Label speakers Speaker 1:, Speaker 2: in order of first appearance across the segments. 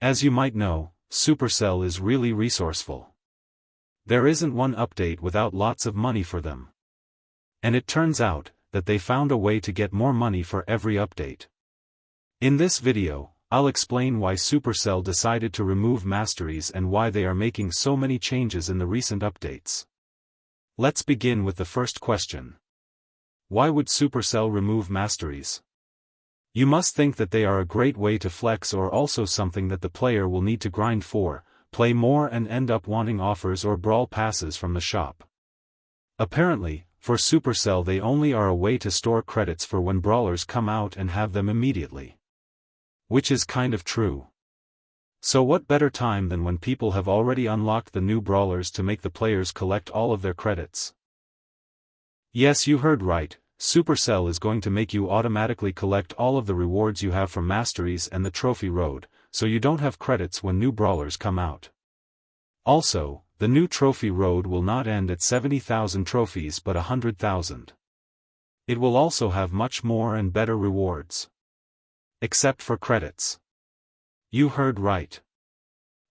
Speaker 1: As you might know, Supercell is really resourceful. There isn't one update without lots of money for them. And it turns out that they found a way to get more money for every update. In this video, I'll explain why Supercell decided to remove Masteries and why they are making so many changes in the recent updates. Let's begin with the first question. Why would Supercell remove Masteries? You must think that they are a great way to flex, or also something that the player will need to grind for, play more and end up wanting offers or Brawl passes from the shop. Apparently, for Supercell they only are a way to store credits for when brawlers come out and have them immediately. Which is kind of true. So what better time than when people have already unlocked the new brawlers to make the players collect all of their credits? Yes, you heard right. Supercell is going to make you automatically collect all of the rewards you have from Masteries and the Trophy Road, so you don't have credits when new brawlers come out. Also, the new Trophy Road will not end at 70,000 trophies but 100,000. It will also have much more and better rewards. Except for credits. You heard right.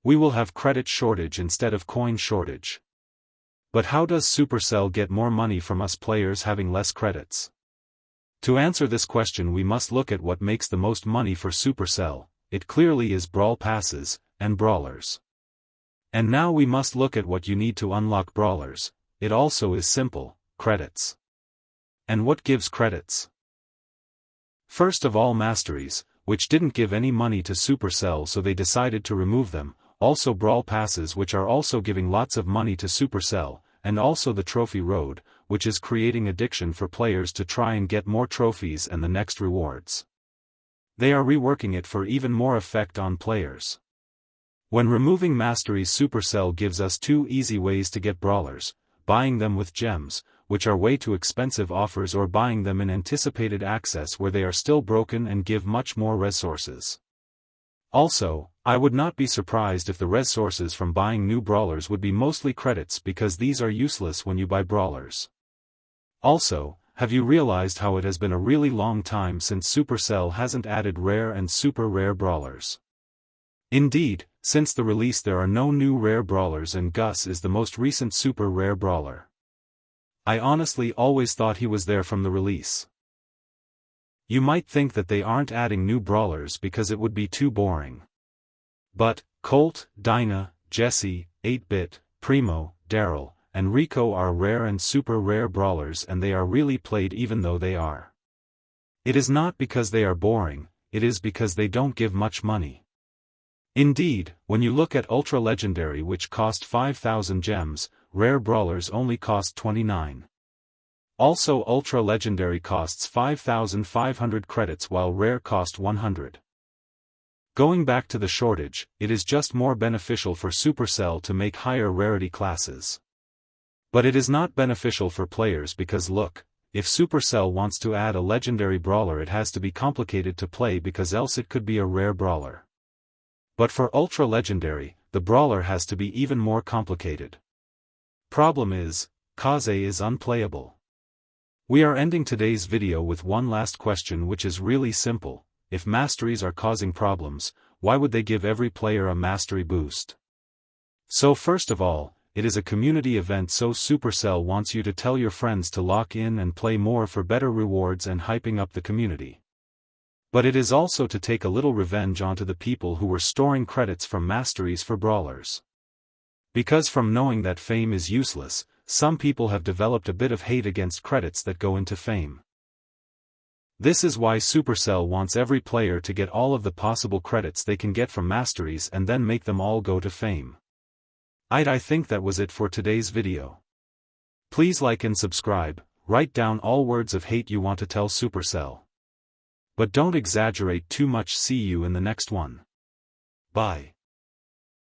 Speaker 1: We will have credit shortage instead of coin shortage. But how does Supercell get more money from us players having less credits? To answer this question we must look at what makes the most money for Supercell. It clearly is Brawl passes and brawlers. And now we must look at what you need to unlock brawlers. It also is simple, credits. And what gives credits? First of all, Masteries, which didn't give any money to Supercell, so they decided to remove them. Also Brawl passes, which are also giving lots of money to Supercell, and also the Trophy Road, which is creating addiction for players to try and get more trophies and the next rewards. They are reworking it for even more effect on players. When removing Masteries, Supercell gives us two easy ways to get brawlers: buying them with gems, which are way too expensive offers, or buying them in anticipated access where they are still broken and give much more resources. Also, I would not be surprised if the resources from buying new brawlers would be mostly credits, because these are useless when you buy brawlers. Also, have you realized how it has been a really long time since Supercell hasn't added rare and super rare brawlers? Indeed, since the release there are no new rare brawlers, and Gus is the most recent super rare brawler. I honestly always thought he was there from the release. You might think that they aren't adding new brawlers because it would be too boring. But Colt, Dinah, Jesse, 8-Bit, Primo, Daryl, and Rico are rare and super rare brawlers, and they are really played even though they are. It is not because they are boring, it is because they don't give much money. Indeed, when you look at Ultra Legendary, which cost 5,000 gems, rare brawlers only cost 29. Also Ultra Legendary costs 5,500 credits while rare cost 100. Going back to the shortage, it is just more beneficial for Supercell to make higher rarity classes. But it is not beneficial for players because look, if Supercell wants to add a legendary brawler it has to be complicated to play, because else it could be a rare brawler. But for Ultra Legendary, the brawler has to be even more complicated. Problem is, Kaze is unplayable. We are ending today's video with one last question, which is really simple. If Masteries are causing problems, why would they give every player a Mastery boost? So first of all, it is a community event, so Supercell wants you to tell your friends to lock in and play more for better rewards and hyping up the community. But it is also to take a little revenge onto the people who were storing credits from Masteries for brawlers. Because from knowing that fame is useless, some people have developed a bit of hate against credits that go into fame. This is why Supercell wants every player to get all of the possible credits they can get from Masteries and then make them all go to fame. I think that was it for today's video. Please like and subscribe, write down all words of hate you want to tell Supercell. But don't exaggerate too much. See you in the next one. Bye.